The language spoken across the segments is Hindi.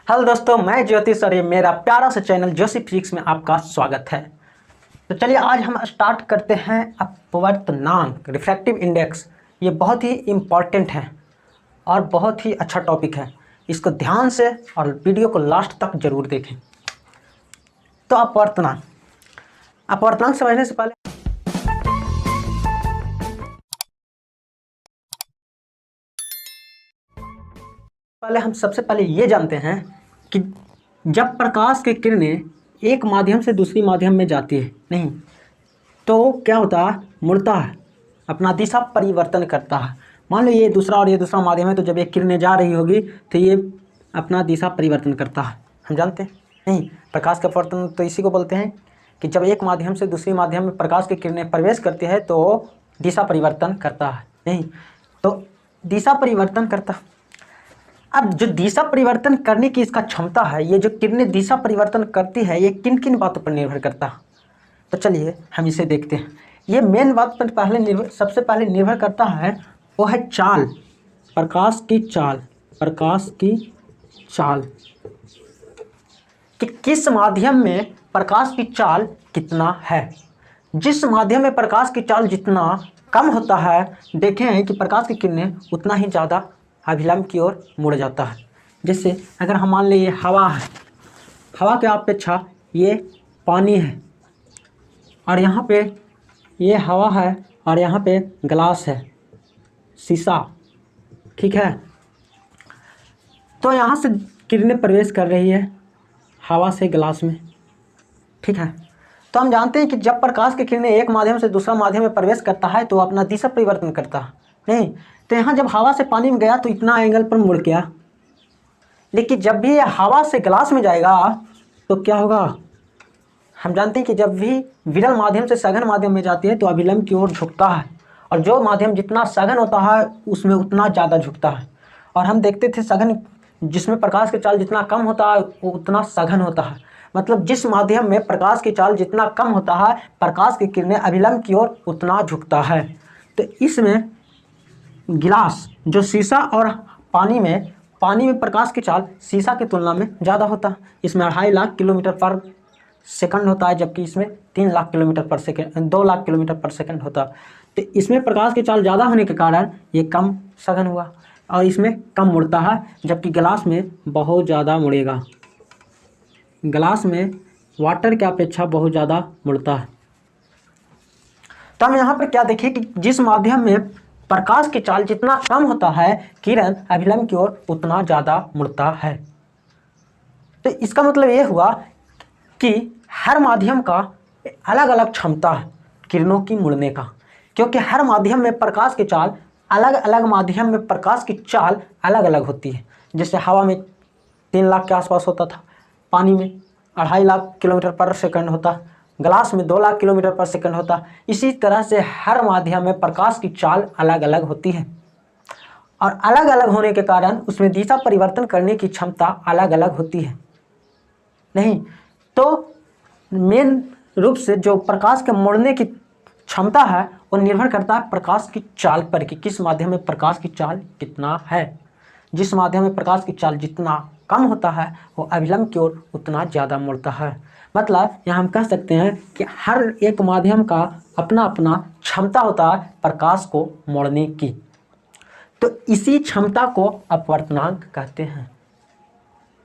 हेलो दोस्तों, मैं ज्योतिष और ये मेरा प्यारा सा चैनल जोशी फिजिक्स में आपका स्वागत है। तो चलिए आज हम स्टार्ट करते हैं अपवर्तनांक रिफ्रैक्टिव इंडेक्स। ये बहुत ही इम्पॉर्टेंट है और बहुत ही अच्छा टॉपिक है। इसको ध्यान से और वीडियो को लास्ट तक जरूर देखें। तो अपवर्तनांक समझने से पहले हम सबसे पहले ये जानते हैं कि जब प्रकाश की किरणें एक माध्यम से दूसरी माध्यम में जाती है नहीं तो क्या होता है, मुड़ता है, अपना दिशा परिवर्तन करता है। मान लो ये दूसरा और ये दूसरा माध्यम है, तो जब एक किरणें जा रही होगी तो ये अपना दिशा परिवर्तन करता है। हम जानते हैं नहीं, प्रकाश का परिवर्तन तो इसी को बोलते हैं कि जब एक माध्यम से दूसरी माध्यम में प्रकाश की किरणें प्रवेश करती है तो दिशा परिवर्तन करता है। नहीं तो दिशा परिवर्तन करता। अब जो दिशा परिवर्तन करने की इसका क्षमता है, ये जो किरणें दिशा परिवर्तन करती है, ये किन किन बातों पर निर्भर करता है। तो चलिए हम इसे देखते हैं। ये मेन बात पर सबसे पहले निर्भर करता है, वो है चाल, प्रकाश की चाल कि किस माध्यम में प्रकाश की चाल कितना है। जिस माध्यम में प्रकाश की चाल जितना कम होता है, देखें कि प्रकाश की किरणें उतना ही ज़्यादा अभिलंब की ओर मुड़ जाता है। जैसे अगर हम मान लें ये हवा है, हवा के अपेक्षा ये पानी है, और यहाँ पे ये हवा है और यहाँ पे ग्लास है, शीशा, ठीक है। तो यहाँ से किरणें प्रवेश कर रही है हवा से ग्लास में, ठीक है। तो हम जानते हैं कि जब प्रकाश की किरणें एक माध्यम से दूसरा माध्यम में प्रवेश करता है तो अपना दिशा परिवर्तन करता है। नहीं तो यहाँ जब हवा से पानी में गया तो इतना एंगल पर मुड़ गया, लेकिन जब भी ये हवा से ग्लास में जाएगा तो क्या होगा। हम जानते हैं कि जब भी विरल माध्यम से सघन माध्यम में जाती है तो अभिलंब की ओर झुकता है, और जो माध्यम जितना सघन होता है उसमें उतना ज़्यादा झुकता है। और हम देखते थे सघन जिसमें प्रकाश की चाल जितना कम होता है वो उतना सघन होता है। मतलब जिस माध्यम में प्रकाश की चाल जितना कम होता है, प्रकाश की किरणें अभिलंब की ओर उतना झुकता है। तो इसमें गिलास जो शीशा और पानी में प्रकाश की चाल शीशा की तुलना में ज़्यादा होता है। इसमें 2.5 लाख किलोमीटर पर सेकंड होता है, जबकि इसमें 3 लाख किलोमीटर पर सेकंड 2 लाख किलोमीटर पर सेकंड होता है। तो इसमें प्रकाश की चाल ज़्यादा होने के कारण ये कम सघन हुआ और इसमें कम मुड़ता है, जबकि गिलास में बहुत ज़्यादा मुड़ेगा। गिलास में वाटर की अपेक्षा बहुत ज़्यादा मुड़ता है। तो हम यहाँ पर क्या देखें कि जिस माध्यम में प्रकाश की चाल जितना कम होता है, किरण अभिलंब की ओर उतना ज़्यादा मुड़ता है। तो इसका मतलब ये हुआ कि हर माध्यम का अलग अलग क्षमता है किरणों की मुड़ने का, क्योंकि हर माध्यम में प्रकाश की चाल अलग अलग माध्यम में प्रकाश की चाल अलग अलग होती है। जैसे हवा में 3 लाख के आसपास होता था, पानी में 2.5 लाख किलोमीटर पर सेकंड होता, ग्लास में 2 लाख किलोमीटर पर सेकंड होता। इसी तरह से हर माध्यम में प्रकाश की चाल अलग अलग होती है, और अलग अलग होने के कारण उसमें दिशा परिवर्तन करने की क्षमता अलग अलग होती है। नहीं तो मेन रूप से जो प्रकाश के मुड़ने की क्षमता है वो निर्भर करता है प्रकाश की चाल पर कि किस माध्यम में प्रकाश की चाल कितना है। जिस माध्यम में प्रकाश की चाल जितना कम होता है वो अभिलंब की ओर उतना ज़्यादा मुड़ता है। मतलब यहाँ हम कह सकते हैं कि हर एक माध्यम का अपना अपना क्षमता होता है प्रकाश को मोड़ने की। तो इसी क्षमता को अपवर्तनांक कहते हैं।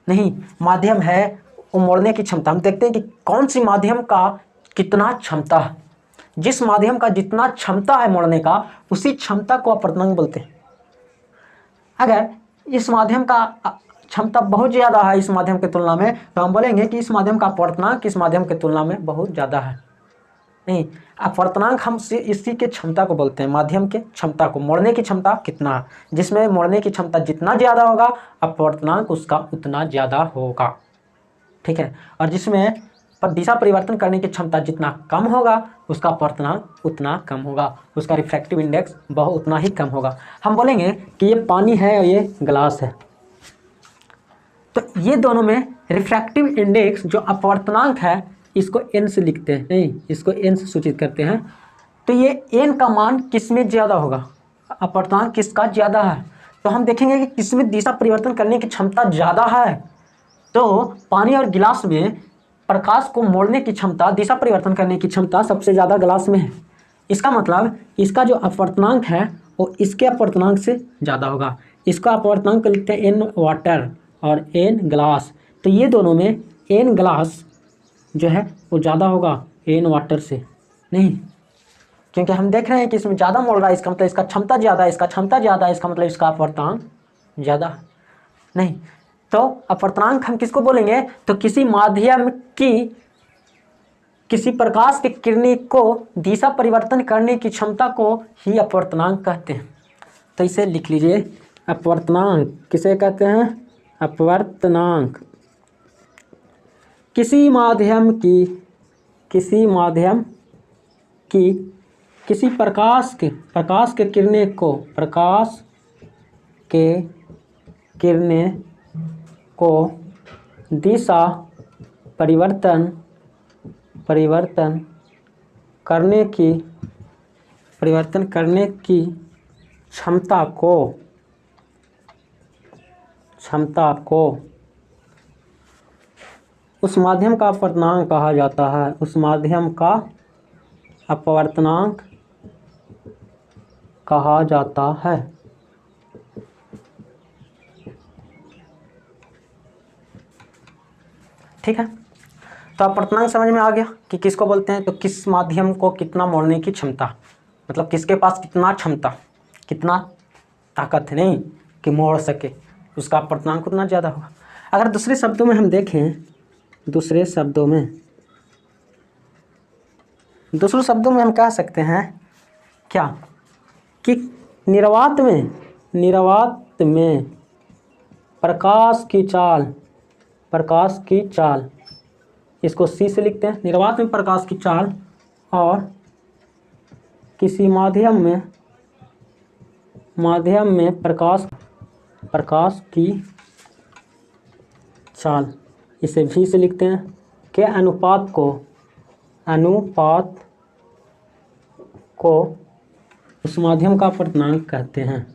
नहीं माध्यम है वो मोड़ने की क्षमता। हम देखते हैं कि कौन सी माध्यम का कितना क्षमता है। जिस माध्यम का जितना क्षमता है मोड़ने का, उसी क्षमता को अपवर्तनांक बोलते हैं। अगर इस माध्यम का क्षमता बहुत ज़्यादा है इस माध्यम की तुलना में, तो हम बोलेंगे कि इस माध्यम का अपवर्तनांक इस माध्यम की तुलना में बहुत ज़्यादा है। नहीं अपवर्तनांक हम इसी के क्षमता को बोलते हैं, माध्यम के क्षमता को, मोड़ने की क्षमता कितना है। जिसमें मोड़ने की क्षमता जितना ज़्यादा होगा अपवर्तनांक उसका उतना ज़्यादा होगा, ठीक है। और जिसमें दिशा परिवर्तन करने की क्षमता जितना कम होगा उसका अपवर्तनांक उतना कम होगा, उसका रिफ्रैक्टिव इंडेक्स बहुत उतना ही कम होगा। हम बोलेंगे कि ये पानी है और ये ग्लास है, तो ये दोनों में रिफ्रैक्टिव इंडेक्स जो अपवर्तनांक है इसको n से लिखते हैं, नहीं इसको n से सूचित करते हैं। तो ये n का मान किस में ज़्यादा होगा, अपवर्तनांक किसका ज़्यादा है। तो हम देखेंगे कि किस में दिशा परिवर्तन करने की क्षमता ज़्यादा है, तो पानी और गिलास में प्रकाश को मोड़ने की क्षमता, दिशा परिवर्तन करने की क्षमता सबसे ज़्यादा गिलास में है। इसका मतलब इसका जो अपवर्तनांक है वो इसके अपवर्तनांक से ज़्यादा होगा। इसका अपवर्तनांक लिखते हैं एन वाटर और एन ग्लास, तो ये दोनों में एन ग्लास जो है वो ज़्यादा होगा एन वाटर से, नहीं, क्योंकि हम देख रहे हैं कि इसमें ज़्यादा मोल रहा है, इसका मतलब इसका क्षमता ज़्यादा है, इसका क्षमता ज़्यादा है, इसका मतलब इसका अपवर्तनांक ज़्यादा नहीं। तो अपवर्तनांक हम किसको बोलेंगे, तो किसी माध्यम की, किसी प्रकाश की किरणें को दिशा परिवर्तन करने की क्षमता को ही अपवर्तनांक कहते हैं। तो इसे लिख लीजिए, अपवर्तनांक किसे कहते हैं, अपवर्तनांक किसी माध्यम की, किसी माध्यम की किसी प्रकाश के किरणें को, प्रकाश के किरणें को दिशा परिवर्तन करने की क्षमता को उस माध्यम का अपवर्तनांक कहा जाता है, उस माध्यम का अपवर्तनांक कहा जाता है। ठीक है, तो अपवर्तनांक समझ में आ गया कि किसको बोलते हैं, तो किस माध्यम को कितना मोड़ने की क्षमता, मतलब किसके पास कितना क्षमता, कितना ताकत है नहीं कि मोड़ सके, उसका अपवर्तनांक उतना ज़्यादा होगा। अगर दूसरे शब्दों में हम देखें, दूसरे शब्दों में हम कह सकते हैं क्या कि निर्वात में प्रकाश की चाल, इसको सी से लिखते हैं, निर्वात में प्रकाश की चाल और किसी माध्यम में प्रकाश की चाल, इसे भी से लिखते हैं, के अनुपात को उस माध्यम का अपवर्तनांक कहते हैं,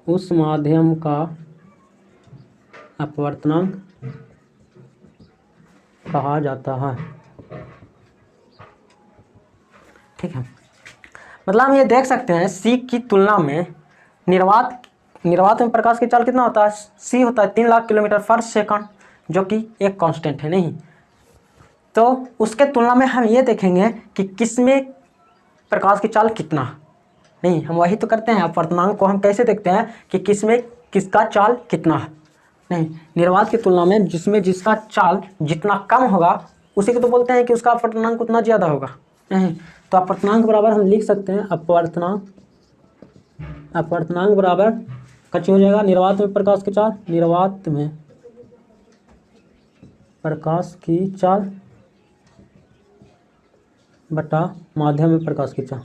उस माध्यम का अपवर्तनांक कहा जाता है। ठीक है, मतलब हम ये देख सकते हैं सी की तुलना में निर्वात में प्रकाश की चाल कितना होता है, सी होता है 3 लाख किलोमीटर पर सेकंड, जो कि एक कांस्टेंट है नहीं। तो उसके तुलना में हम ये देखेंगे कि किसमें प्रकाश की चाल कितना, नहीं, हम वही तो करते हैं, अपवर्तनांक को हम कैसे देखते हैं कि किसमें किसका चाल कितना है, नहीं, निर्वात की तुलना में जिसका चाल जितना कम होगा उसी को तो बोलते हैं कि उसका अपवर्तनांक उतना ज़्यादा होगा, नहीं। तो अपवर्तनांक बराबर हम लिख सकते हैं, अपवर्तनांक बराबर कच्ची हो जाएगा निर्वात में प्रकाश की चाल, निर्वात में प्रकाश की चाल बटा माध्यम में प्रकाश की चाल,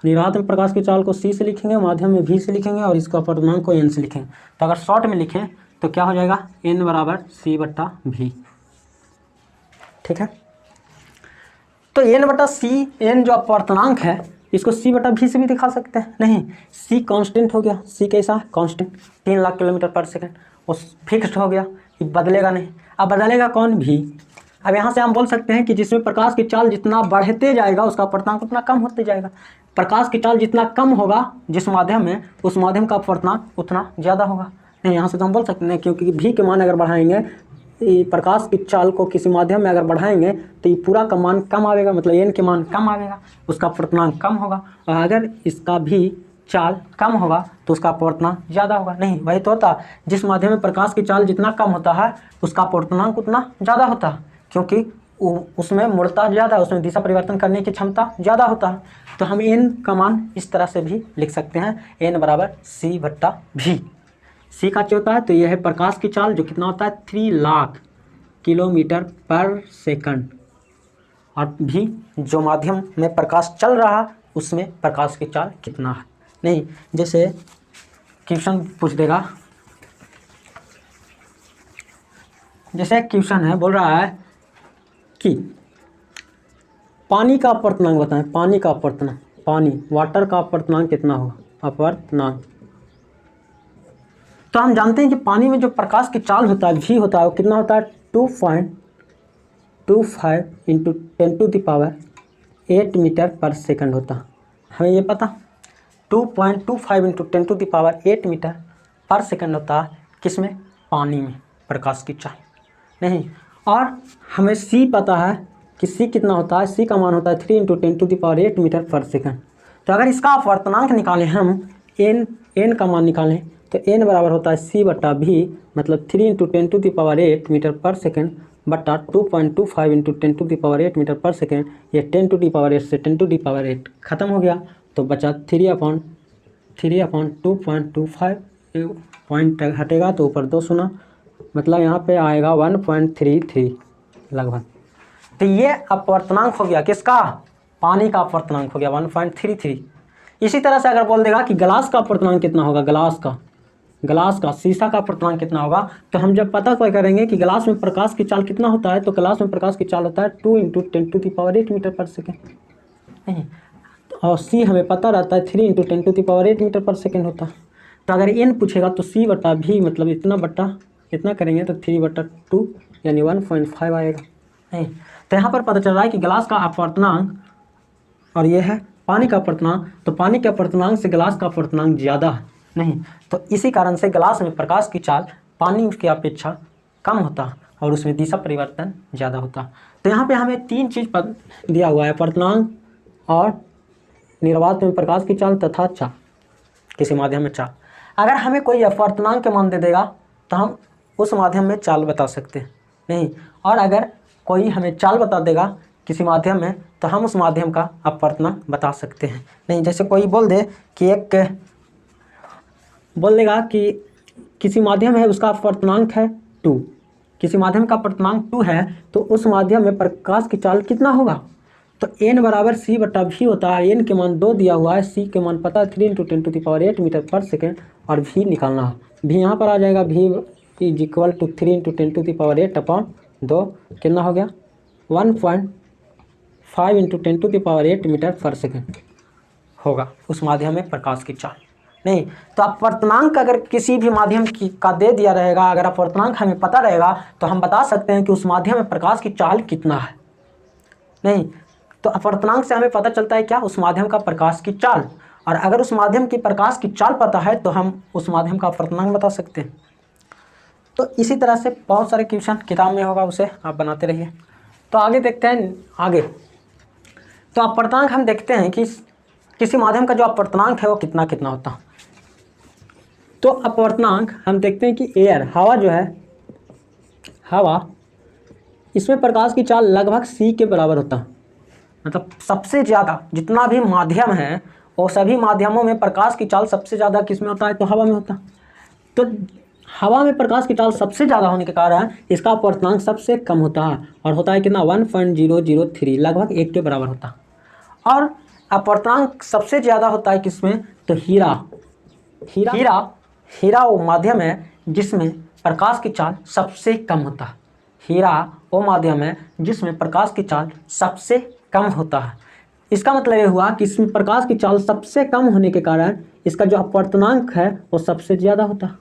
निर्वात में प्रकाश की चाल को सी से लिखेंगे, माध्यम में भी से लिखेंगे और इसका अपवर्तनांक को एन से लिखेंगे। तो अगर शॉर्ट में लिखें तो क्या हो जाएगा, एन बराबर सी बट्टा भी। ठीक है, तो एन बटा सी, एन जो अपवर्तनांक है इसको सी बटा भी से भी दिखा सकते हैं, नहीं, सी कांस्टेंट हो गया, सी कैसा कांस्टेंट 3 लाख किलोमीटर पर सेकंड, वो फिक्स्ड हो गया, ये बदलेगा नहीं। अब बदलेगा कौन, भी। अब यहाँ से हम बोल सकते हैं कि जिसमें प्रकाश की चाल जितना बढ़ते जाएगा उसका अपवर्तनांक उतना कम होते जाएगा, प्रकाश की चाल जितना कम होगा जिस माध्यम में, उस माध्यम का अपवर्तनांक उतना ज़्यादा होगा, नहीं, यहाँ से तो हम बोल सकते हैं, क्योंकि भी के मान अगर बढ़ाएंगे, प्रकाश की चाल को किसी माध्यम में अगर बढ़ाएंगे तो ये पूरा का मान कम आएगा, मतलब एन के मान कम आएगा, उसका अपवर्तनांक कम होगा, और अगर इसका भी चाल कम होगा तो उसका अपवर्तनांक ज़्यादा होगा, नहीं, वही तो होता, जिस माध्यम में प्रकाश की चाल जितना कम होता है उसका अपवर्तनांक उतना ज़्यादा होता है, क्योंकि उसमें मुड़ता ज़्यादा, उसमें दिशा परिवर्तन करने की क्षमता ज़्यादा होता है। तो हम एन का मान इस तरह से भी लिख सकते हैं, एन बराबर सी बट्टा भी। सी का क्या होता है, तो यह है प्रकाश की चाल जो कितना होता है 3 लाख किलोमीटर पर सेकंड, और भी जो माध्यम में प्रकाश चल रहा उसमें प्रकाश की चाल कितना है, नहीं, जैसे क्वेश्चन पूछ देगा, जैसे क्वेश्चन है, बोल रहा है कि पानी का अपवर्तनांक बताएं, पानी का अपवर्तनांक, पानी वाटर का अपवर्तनांक कितना होगा, अपवर्तनांक तो हम जानते हैं कि पानी में जो प्रकाश की चाल होता है v होता है वो कितना होता है 2.25 इंटू 10⁸ मीटर पर सेकंड होता है। हमें ये पता 2.25 इंटू 10⁸ मीटर पर सेकंड होता है किसमें, पानी में प्रकाश की चाल नहीं। और हमें c पता है कि c कितना होता है, c का मान होता है 3 इंटू 10⁸ मीटर पर सेकंड। तो अगर इसका अपवर्तनांक निकालें हम n का मान निकालें तो n बराबर होता है c बटा v, मतलब 3 इंटू 10⁸ मीटर पर सेकंड बटा 2.25 इंटू 10⁸ मीटर पर सेकंड। ये 10⁸ से 10⁸ खत्म हो गया तो बचा 3/2.25 पॉइंट हटेगा तो ऊपर 2 शून्य, मतलब यहाँ पे आएगा 1.33 लगभग। तो ये अपवर्तनांक हो गया किसका, पानी का अपवर्तनांक हो गया 1.33। इसी तरह से अगर बोल देगा कि ग्लास का अपवर्तनांक कितना होगा, ग्लास का शीशा का अपवर्तनांक कितना होगा, तो हम जब पता करेंगे कि ग्लास में प्रकाश की चाल कितना होता है, तो ग्लास में प्रकाश की चाल होता है 2 इंटू 10⁸ मीटर पर सेकेंड नहीं, और सी हमें पता रहता है 3 इंटू 10⁸ मीटर पर सेकेंड होता है। तो अगर एन पूछेगा तो सी बटा भी, मतलब इतना करेंगे तो 3/2 यानी 1.5 आएगा नहीं। तो यहाँ पर पता चल रहा है कि ग्लास का अपवर्तनांक और ये है पानी का अपवर्तनांक, तो पानी के अपवर्तनांक से ग्लास का अपवर्तनांक ज़्यादा है नहीं, तो इसी कारण से ग्लास में प्रकाश की चाल पानी की अपेक्षा कम होता है और उसमें दिशा परिवर्तन ज़्यादा होता है। तो यहाँ पे हमें 3 चीज़ दिया हुआ है, अपवर्तनांक और निर्वात में प्रकाश की चाल तथा चाल किसी माध्यम में चाल। अगर हमें कोई अपवर्तनांक के मान दे देगा तो हम उस माध्यम में चाल बता सकते हैं नहीं, और अगर कोई हमें चाल बता देगा किसी माध्यम में तो हम उस माध्यम का अपवर्तनांक बता सकते हैं नहीं। जैसे कोई बोल दे कि बोल देगा कि किसी माध्यम है उसका अपवर्तनांक है 2, किसी माध्यम का अपवर्तनांक 2 है तो उस माध्यम में प्रकाश की चाल कितना होगा, तो n बराबर c बटा v होता है। n के मान 2 दिया हुआ है, c के मान पता है 3 इंटू 10⁸ मीटर पर सेकेंड और v निकालना है। v यहाँ पर आ जाएगा, v is equal to 3 into 10⁸/2 कितना हो गया 1.5 इंटू 10⁸ मीटर पर सेकेंड होगा उस माध्यम में प्रकाश की चाल नहीं। तो अपवर्तनांक अगर किसी भी माध्यम का दे दिया रहेगा, अगर अपवर्तनांक हमें पता रहेगा तो हम बता सकते हैं कि उस माध्यम में प्रकाश की चाल कितना है नहीं। तो अपवर्तनांक से हमें पता चलता है क्या, उस माध्यम का प्रकाश की चाल, और अगर उस माध्यम की प्रकाश की चाल पता है तो हम उस माध्यम का अपवर्तनांक बता सकते हैं। तो इसी तरह से बहुत सारे क्वेश्चन किताब में होगा, उसे आप बनाते रहिए। तो आगे देखते हैं आगे। तो अपवर्तनांक हम देखते हैं कि किसी माध्यम का जो अपवर्तनांक है वो कितना कितना होता है। तो अपवर्तनांक हम देखते हैं कि एयर, हवा जो है, हवा, इसमें प्रकाश की चाल लगभग c के बराबर होता है। मतलब सबसे ज़्यादा जितना भी माध्यम है वो सभी माध्यमों में प्रकाश की चाल सबसे ज़्यादा किस में होता है, तो हवा में होता है। तो हवा में प्रकाश की चाल सबसे ज़्यादा होने के कारण इसका अपवर्तनांक सबसे कम होता है और होता है कितना 1.003, लगभग 1 के बराबर होता है। और अपवर्तनांक सबसे ज़्यादा होता है किसमें, तो हीरा वो माध्यम है जिसमें प्रकाश की चाल सबसे कम होता है। हीरा वो माध्यम है जिसमें प्रकाश की चाल सबसे कम होता है। इसका मतलब ये हुआ कि इसमें प्रकाश की चाल सबसे कम होने के कारण इसका जो अपवर्तनांक है वो सबसे ज़्यादा होता है।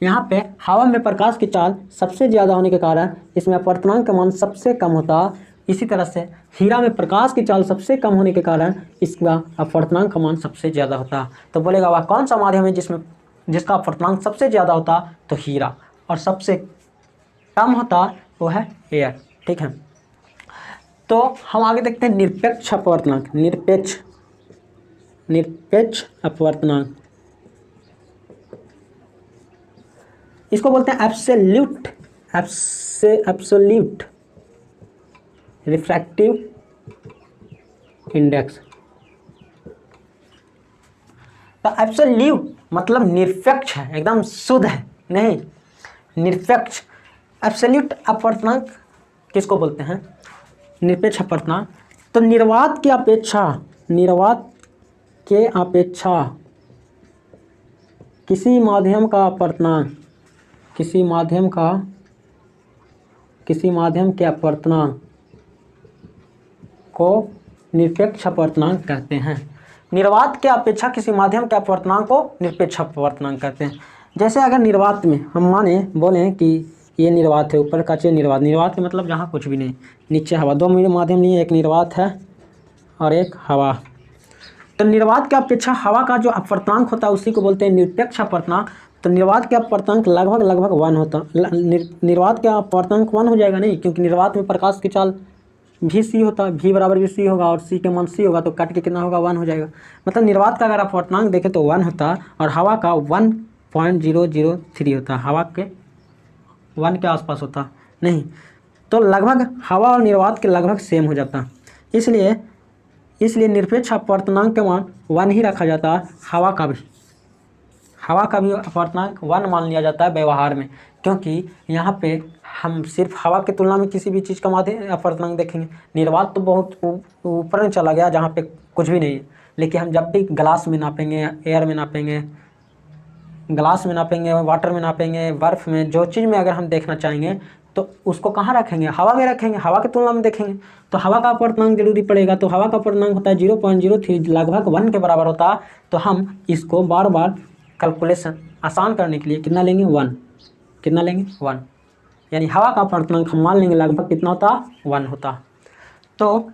यहाँ पे हवा में प्रकाश की चाल सबसे ज़्यादा होने के कारण इसमें अपवर्तनांक का मान सबसे कम होता है। इसी तरह से हीरा में प्रकाश की चाल सबसे कम होने के कारण इसका अपवर्तनांक का मान सबसे ज़्यादा होता है। तो बोलेगा वह कौन सा माध्यम है जिसका अपवर्तनांक सबसे ज़्यादा होता, तो हीरा, और सबसे कम होता वो है एयर। ठीक है, तो हम आगे देखते हैं निरपेक्ष अपवर्तनांक। निरपेक्ष अपवर्तनांक, इसको बोलते हैं एब्सोल्यूट रिफ्रैक्टिव इंडेक्स। तो एब्सोल्यूट मतलब निरपेक्ष है, एकदम शुद्ध है नहीं, निरपेक्ष। एब्सोल्यूट अपवर्तनांक किसको बोलते हैं, निरपेक्ष अपवर्तनांक। तो निर्वात के अपेक्षा किसी माध्यम का अपवर्तनांक, किसी माध्यम के अपवर्तनांक को निरपेक्ष अपवर्तनांक कहते हैं। निर्वात के अपेक्षा किसी माध्यम के अपवर्तनांक को निरपेक्ष अपवर्तनांक कहते हैं। जैसे अगर निर्वात में हम माने बोलें कि ये निर्वात है, ऊपर का चाहिए निर्वात, निर्वात के मतलब जहाँ कुछ भी नहीं, नीचे हवा, दो माध्यम नहीं है, एक निर्वात है और एक हवा। तो निर्वात के अपेक्षा हवा का जो अपवर्तनांक होता है उसी को बोलते हैं निरपेक्ष अपवर्तनांक। तो निर्वात के अपवर्तनांक लगभग 1 होता, निर्वात का अपवर्तनांक 1 हो जाएगा नहीं, क्योंकि निर्वात में प्रकाश की चाल भी सी होता है, भी बराबर भी सी होगा और सी के मान सी होगा, तो कट के कितना होगा 1 हो जाएगा। मतलब निर्वात का अगर अपवर्तनांक देखें तो 1 होता और हवा का 1.003 होता, हवा के 1 के आसपास होता नहीं, तो लगभग हवा और निर्वात के लगभग सेम हो जाता। इसलिए निरपेक्ष अपवर्तनांक के मान 1 ही रखा जाता है। हवा का भी अपवर्तनांक 1 मान लिया जाता है व्यवहार में, क्योंकि यहाँ पे हम सिर्फ हवा की तुलना में किसी भी चीज़ का माध्य अपवर्तनांक देखेंगे। निर्वात तो बहुत ऊपर में चला गया जहाँ पे कुछ भी नहीं है, लेकिन हम जब भी ग्लास में नापेंगे, एयर में नापेंगे, ग्लास में नापेंगे, वाटर में नापेंगे, बर्फ़ में, जो चीज़ में अगर हम देखना चाहेंगे तो उसको कहाँ रखेंगे, हवा में रखेंगे, हवा की तुलना में देखेंगे। तो हवा का अपवर्तनांक जरूरी पड़ेगा, तो हवा का अपवर्तनांक होता है 0.03, लगभग 1 के बराबर होता। तो हम इसको बार बार कैलकुलेशन आसान करने के लिए कितना लेंगे 1, कितना लेंगे 1, यानी हवा का अपवर्तनांक हम मान लेंगे लगभग कितना होता 1 होता। तो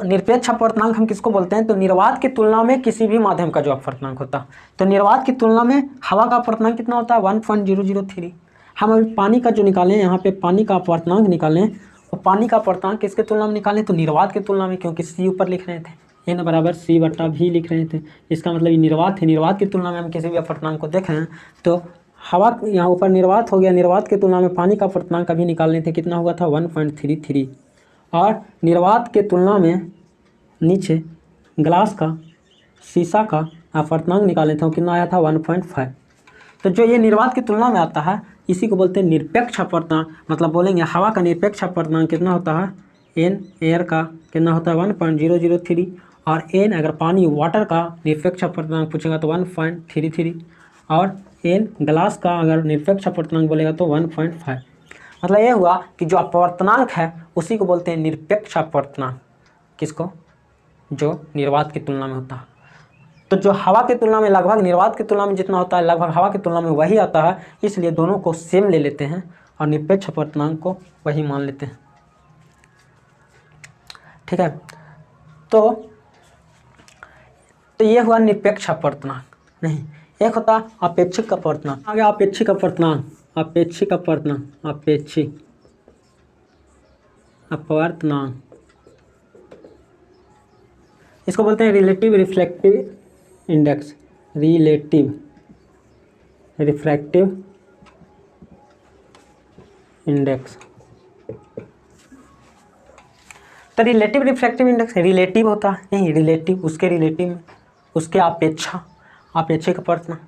निरपेक्ष अपवर्तनांक हम किसको बोलते हैं, तो निर्वात की तुलना में किसी भी माध्यम का जो अपवर्तनांक होता, तो निर्वात की तुलना में हवा का अपवर्तनांक कितना होता है 1.003। हम अभी पानी का जो निकालें, यहाँ पे पानी का अपवर्तनांक निकालें, और पानी का अपवर्तनांक किसके तुलना में निकालें, तो निर्वात की तुलना में, क्योंकि सी ऊपर लिख रहे थे, n बराबर c/v लिख रहे थे, इसका मतलब ये निर्वात है। निर्वात की तुलना में हम किसी भी अपवर्तनांक को देख रहे हैं, तो हवा यहाँ ऊपर निर्वात हो गया, निर्वात की तुलना में पानी का अपवर्तनांक अभी निकालने थे, कितना हुआ था 1.33, और निर्वात के तुलना में नीचे ग्लास का, शीशा का अपवर्तनांक निकाले थे, कितना आया था 1.5। तो जो ये निर्वात की तुलना में आता है इसी को बोलते हैं निरपेक्ष अपवर्तनांक। मतलब बोलेंगे हवा का निरपेक्ष अपवर्तनांक कितना होता है, n एयर का कितना होता है 1.003, और n अगर पानी वाटर का निरपेक्ष अपवर्तनांक पूछेगा तो 1.33, और n ग्लास का अगर निरपेक्ष अपवर्तनांक बोलेगा तो 1.5। मतलब ये हुआ कि जो अपवर्तनांक है उसी को बोलते हैं निरपेक्ष अपवर्तनांक, किसको, जो निर्वात की तुलना में होता है। तो जो हवा की तुलना में लगभग निर्वात की तुलना में जितना होता है लगभग हवा की तुलना में वही आता है, इसलिए दोनों को सेम ले लेते हैं और निरपेक्ष अपवर्तनांक को वही मान लेते हैं। ठीक है, तो ये हुआ निरपेक्ष अपवर्तनांक। नहीं, एक होता अपेक्षिक अपवर्तनांक। आगे अपेक्षिक अपवर्तनांक, अपेक्षिक अपवर्तनांक, अपेक्षिक अपवर्तनांक, इसको बोलते हैं relative reflective index, relative refractive index. तो रिलेटिव रिफ्रैक्टिव इंडेक्स रिलेटिव होता है, नहीं रिलेटिव, उसके रिलेटिव में, उसके अपेक्षा, अपेक्षिक अपवर्तनांक।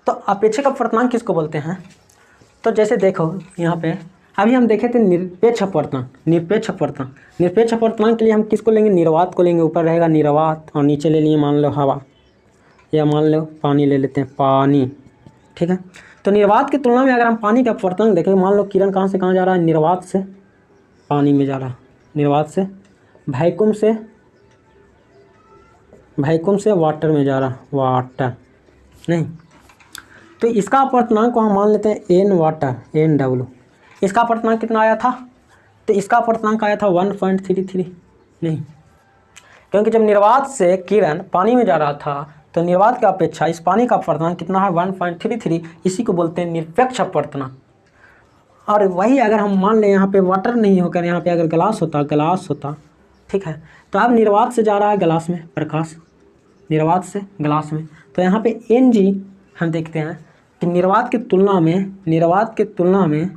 तो अपेक्षिक अपवर्तनांक किसको बोलते हैं, तो जैसे देखो यहाँ पे अभी हम देखे थे निरपेक्ष अपवर्तनांक। निरपेक्ष अपवर्तनांक, निरपेक्ष अपवर्तनांक के लिए हम किसको लेंगे, निर्वात को लेंगे, ऊपर रहेगा निर्वात और नीचे ले लिए मान लो हवा, या मान लो पानी ले लेते हैं, पानी। ठीक है, तो निर्वात की तुलना में अगर हम पानी का अपवर्तनांक देखेंगे, मान लो किरण कहाँ से कहाँ जा रहा है, निर्वात से पानी में जा रहा है, निर्वात से वैक्यूम से वाटर में जा रहा है, वाटर नहीं, तो इसका अपवर्तनांक को हम मान लेते हैं n वाटर, NW। इसका अपवर्तनांक कितना आया था, तो इसका अपवर्तनांक आया था 1.33। नहीं, क्योंकि जब निर्वात से किरण पानी में जा रहा था तो निर्वात की अपेक्षा इस पानी का अपवर्तनांक कितना है 1.33, इसी को बोलते हैं निरपेक्ष अपवर्तनांक। और वही अगर हम मान लें यहाँ पे वाटर नहीं होकर यहाँ पे अगर ग्लास होता, ठीक है, तो अब निर्वात से जा रहा है ग्लास में प्रकाश, निर्वात से ग्लास में, तो यहाँ पे Ng हम देखते हैं कि निर्वात की तुलना में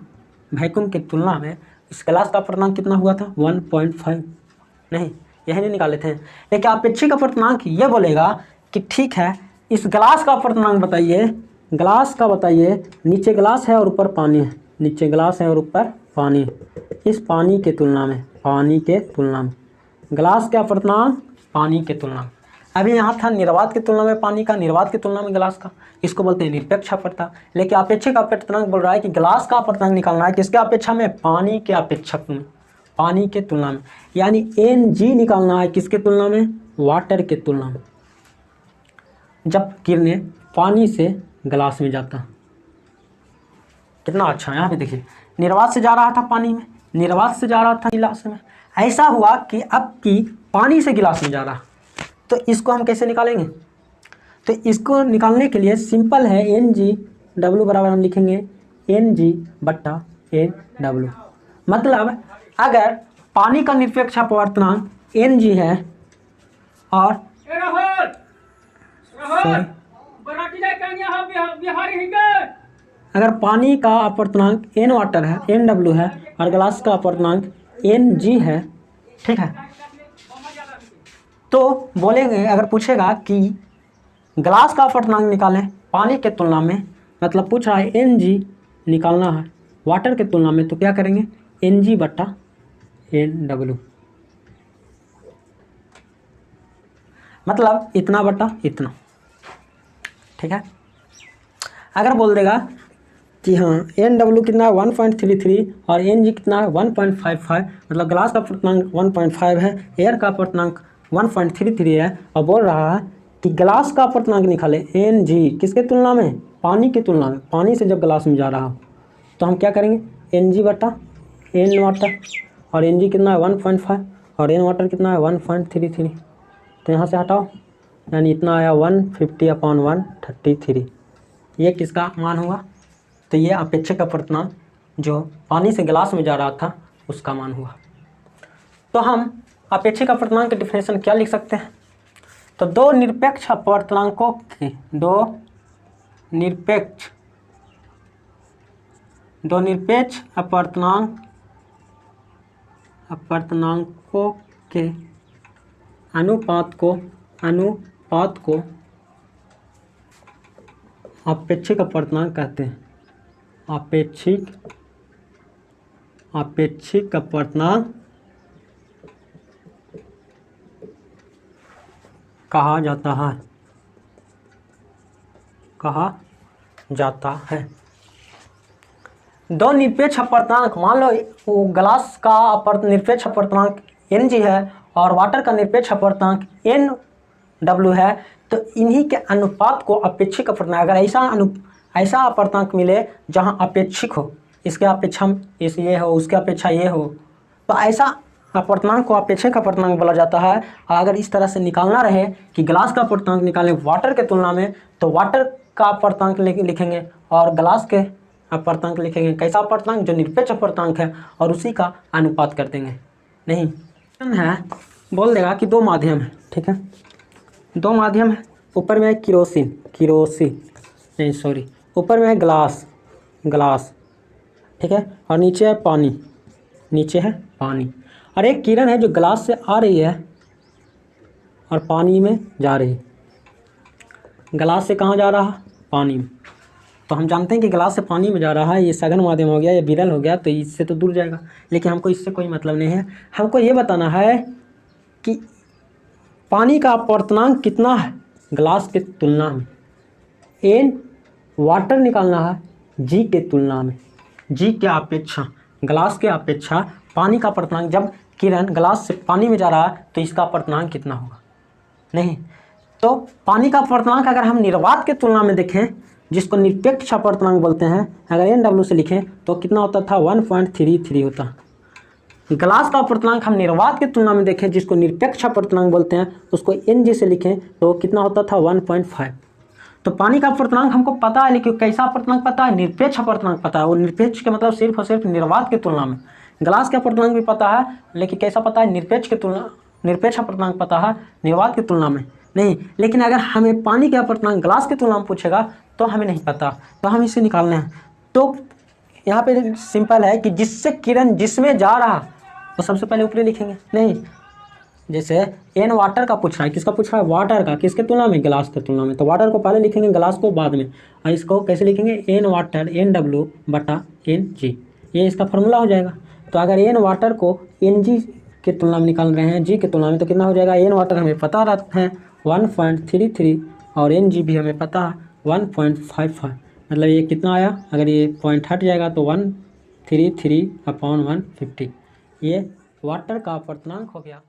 वैक्यूम की तुलना में इस ग्लास का अपवर्तनांक कितना हुआ था 1.5। नहीं, यही नहीं निकाले थे, लेकिन अपेक्षिक अपवर्तनांक ये बोलेगा कि ठीक है इस ग्लास का अपवर्तनांक बताइए, ग्लास का बताइए, नीचे ग्लास है और ऊपर पानी है, नीचे ग्लास है और ऊपर पानी, इस पानी के तुलना में ग्लास का अपवर्तनांक पानी के तुलना में। अभी यहाँ था निर्वात की तुलना में पानी का, निर्वात की तुलना में ग्लास का, इसको बोलते हैं निरपेक्ष अपवर्तनांक। लेकिन अपेक्षिक अपवर्तनांक बोल रहा है कि ग्लास का अपवर्तनांक निकालना है किसके अपेक्षा में, पानी के अपेक्षक में, पानी के तुलना में, यानी Ng निकालना है किसके तुलना में, वाटर के तुलना में। जब किरणें पानी से गिलास में जाता। कितना अच्छा, यहाँ पे देखिए निर्वात से जा रहा था पानी में, निर्वात से जा रहा था गिलास में। ऐसा हुआ कि अब की पानी से गिलास में जा रहा, तो इसको हम कैसे निकालेंगे? तो इसको निकालने के लिए सिंपल है, एन जी डब्ल्यू बराबर हम लिखेंगे एन जी बट्टा एन डब्ल्यू। मतलब अगर पानी का निरपेक्ष अपवर्तनांक एन जी है और अगर पानी का अपवर्तनांक एन वाटर है, एन डब्ल्यू है, और गिलास का अपवर्तनांक एन जी है, ठीक है, तो बोलेंगे, अगर पूछेगा कि गिलास का अपवर्तनांक निकालें पानी के तुलना में, मतलब पूछ रहा है एन जी निकालना है वाटर के तुलना में, तो क्या करेंगे? एन जी बट्टा एन डब्ल्यू, मतलब इतना बट्टा इतना, ठीक है। अगर बोल देगा कि हाँ एन डब्ल्यू कितना है 1.33 और एन जी कितना है 1.55, मतलब ग्लास का अपवर्तनांक 1.5 है, एयर का अपवर्तनांक 1.33 है, और बोल रहा है कि ग्लास का अपवर्तनांक निकाले एन जी किसके तुलना में? पानी की तुलना में। पानी से जब ग्लास में जा रहा हो तो हम क्या करेंगे? एन जी बटा एन वाटर, और एन जी कितना है 1.5 और एन वाटर कितना है 1.33, तो यहाँ से हटाओ, यानी इतना आया 150/133। ये किसका मान हुआ? तो ये अपेक्षिक अपवर्तनांक जो पानी से गिलास में जा रहा था उसका मान हुआ। तो हम अपेक्षिक अपवर्तनांक के डिफिनेशन क्या लिख सकते हैं? तो दो निरपेक्ष अपवर्तनांकों अपवर्तनांकों के अनुपात को अपेक्षिक अपवर्तनांक कहते हैं। अपेक्षिक अपवर्तनांक कहा जाता है। दो निरपेक्ष अपवर्तनांक, मान लो वो ग्लास का निरपेक्ष अपवर्तनांक एन जी है और वाटर का निरपेक्ष अपवर्तनांक एन डब्ल्यू है, तो इन्हीं के अनुपात को अपेक्षिक अपवर्तनांक, अगर ऐसा अपवर्तनांक मिले जहां अपेक्षिक हो, इसके अपेक्षा ये हो, उसके अपेक्षा ये हो, तो ऐसा अपवर्तनांक को अपेक्षिक अपवर्तनांक बोला जाता है। और अगर इस तरह से निकालना रहे कि ग्लास का अपवर्तनांक निकालें वाटर के तुलना में, तो वाटर का अपवर्तनांक लिखेंगे और ग्लास के अपवर्तनांक लिखेंगे। कैसा अपवर्तनांक? जो निरपेक्ष अपवर्तनांक है, और उसी का अनुपात कर देंगे। नहीं है, बोल देगा कि दो माध्यम है, ठीक है, दो माध्यम है, ऊपर में है ऊपर में है ग्लास, ठीक है, और नीचे है पानी, और एक किरण है जो ग्लास से आ रही है और पानी में जा रही है। ग्लास से कहाँ जा रहा है? पानी में। तो हम जानते हैं कि ग्लास से पानी में जा रहा है, ये सघन माध्यम हो गया, ये विरल हो गया, तो इससे तो दूर जाएगा, लेकिन हमको इससे कोई मतलब नहीं है। हमको ये बताना है कि पानी का अपवर्तनांक कितना है ग्लास के तुलना में, एन वाटर निकालना है जी के तुलना में, जी के अपेक्षा, ग्लास के अपेक्षा पानी का अपवर्तनांक, जब किरण ग्लास से पानी में जा रहा है तो इसका अपवर्तनांक कितना होगा? नहीं, तो पानी का अपवर्तनांक अगर हम निर्वात के तुलना में देखें, जिसको निरपेक्ष अपवर्तनांक बोलते हैं, अगर एन डब्ल्यू से लिखें तो कितना होता था? 1.33 होता। ग्लास का अपवर्तनांक हम निर्वात की तुलना में देखें, जिसको निरपेक्ष अपवर्तनांक बोलते हैं, उसको एन जी से लिखें तो कितना होता था? 1.5। तो पानी का अपवर्तनांक हमको पता है, लेकिन कैसा अपवर्तनांक पता है? निरपेक्ष अपवर्तनांक पता है। वो निरपेक्ष के मतलब सिर्फ और सिर्फ निर्वात की तुलना में। ग्लास का अपवर्तनांक भी पता है, लेकिन कैसा पता है? निरपेक्ष अपवर्तनांक पता है, निर्वात की तुलना में नहीं। लेकिन अगर हमें पानी के अपवर्तनांक ग्लास की तुलना में पूछेगा तो हमें नहीं पता, तो हम इसे निकालना है। तो यहाँ पे सिंपल है कि जिससे किरण जिसमें जा रहा तो सबसे पहले ऊपरी लिखेंगे। नहीं, जैसे एन वाटर का पूछ रहा है, किसका पूछ रहा है? वाटर का, किसके तुलना में? ग्लास के तुलना में। तो वाटर को पहले लिखेंगे, ग्लास को बाद में। और इसको कैसे लिखेंगे? एन वाटर एन डब्ल्यू बटा एन जी, ये इसका फॉर्मूला हो जाएगा। तो अगर एन वाटर को एन जी के तुलना में निकाल रहे हैं, जी के तुलना में, तो कितना हो जाएगा? एन वाटर हमें पता रहता है 1.33 और एन जी भी हमें पता है 1.55। मतलब ये कितना आया? अगर ये पॉइंट हट जाएगा तो 133/150, ये वाटर का अपवर्तनांक हो गया।